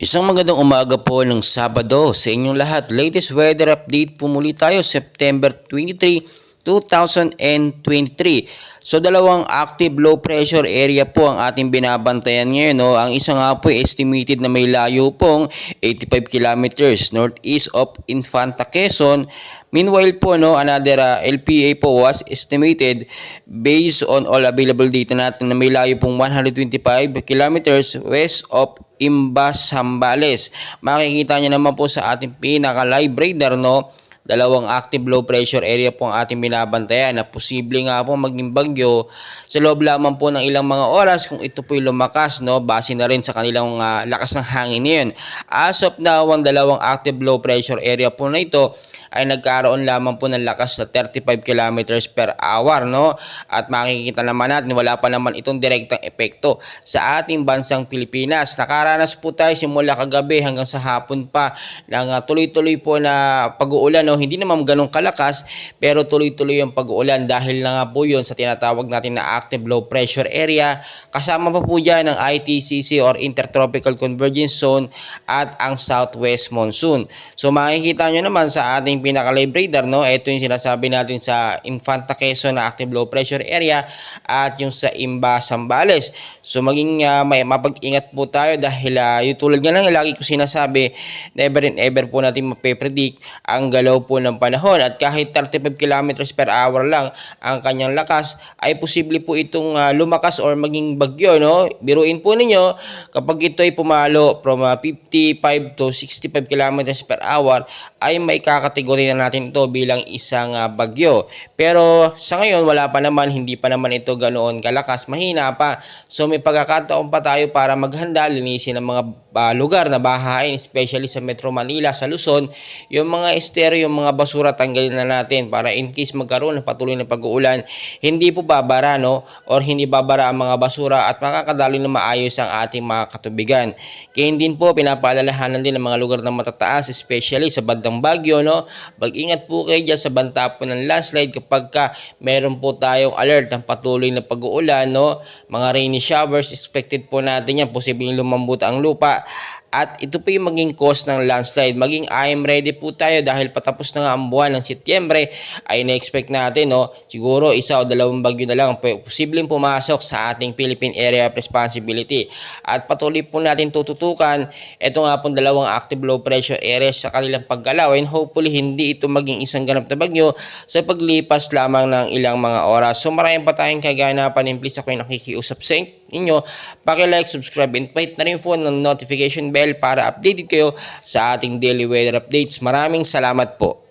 Isang magandang umaga po ng Sabado sa inyong lahat. Latest weather update po muli tayo, September 23, 2023. So dalawang active low pressure area po ang ating binabantayan ngayon. No? Ang isa nga po estimated na may layo pong 85 kilometers northeast of Infanta, Quezon. Meanwhile po, another LPA po was estimated based on all available data natin na may layo pong 125 kilometers west of Imbas, Zambales. Makikita niyo naman po sa ating pinaka-live radar, dalawang active low pressure area po ang ating binabantayan na posible nga po maging bagyo sa loob lamang po ng ilang mga oras kung ito po'y lumakas, base na rin sa kanilang lakas ng hangin niyon. As of now, ang dalawang active low pressure area po na ito ay nagkaroon lamang po ng lakas na 35 kilometers per hour, At makikita naman natin wala pa naman itong direktang epekto sa ating bansang Pilipinas. Nakaranas po tayo simula kagabi hanggang sa hapon pa ng tuloy-tuloy po na pag-uulan, Hindi naman ganun kalakas pero tuloy-tuloy yung pag-uulan dahil na nga po yun sa tinatawag natin na active low pressure area. Kasama pa po dyan ang ITCC or Intertropical Convergence Zone at ang Southwest Monsoon. So makikita nyo naman sa ating pinaka-live radar, ito yung sinasabi natin sa Infanta, Quezon na active low pressure area at yung sa Imbas, Zambales. So maging may mapag-ingat po tayo dahil yung tulad nga lang lagi ko sinasabi, never and ever po natin mape-predict ang galaw po ng panahon at kahit 35 kilometers per hour lang ang kanyang lakas ay posible po itong lumakas or maging bagyo, Biruin po ninyo kapag ito ay pumalo from 55 to 65 kilometers per hour ay may kakategorya na natin ito bilang isang bagyo. Pero sa ngayon wala pa naman, hindi pa naman ito ganoon kalakas, mahina pa. So may pagkakataon pa tayo para maghanda, linisin ang mga lugar na bahain, especially sa Metro Manila, sa Luzon, yung mga estero, yung mga basura tanggalin na natin para in case magkaroon ng patuloy na pag-uulan, hindi po babara, or hindi babara ang mga basura at makakadaloy na maayos ang ating mga katubigan. Kaya din po pinapaalalahanan din ang mga lugar na matataas, especially sa bandang Baguio, Mag-ingat po kayo dyan sa banta po ng landslide kapag meron po tayong alert ng patuloy na pag-uulan, Mga rainy showers, expected po natin yan, posibleng lumambot ang lupa. At ito po yung maging cause ng landslide. Maging I am ready po tayo dahil patapos na nga ang buwan ng Setyembre ay na-expect natin, siguro isa o dalawang bagyo na lang posibleng pumasok sa ating Philippine Area of Responsibility. At patuloy po natin tututukan ito nga pong dalawang active low pressure areas sa kanilang paggalaw and hopefully hindi ito maging isang ganap na bagyo sa paglipas lamang ng ilang mga oras. So maraming pa tayong kaganapan and please ako yung nakikiusap sa inyo. Paki-like, subscribe, and hit na rin po ng notification bell para updated kayo sa ating daily weather updates. Maraming salamat po.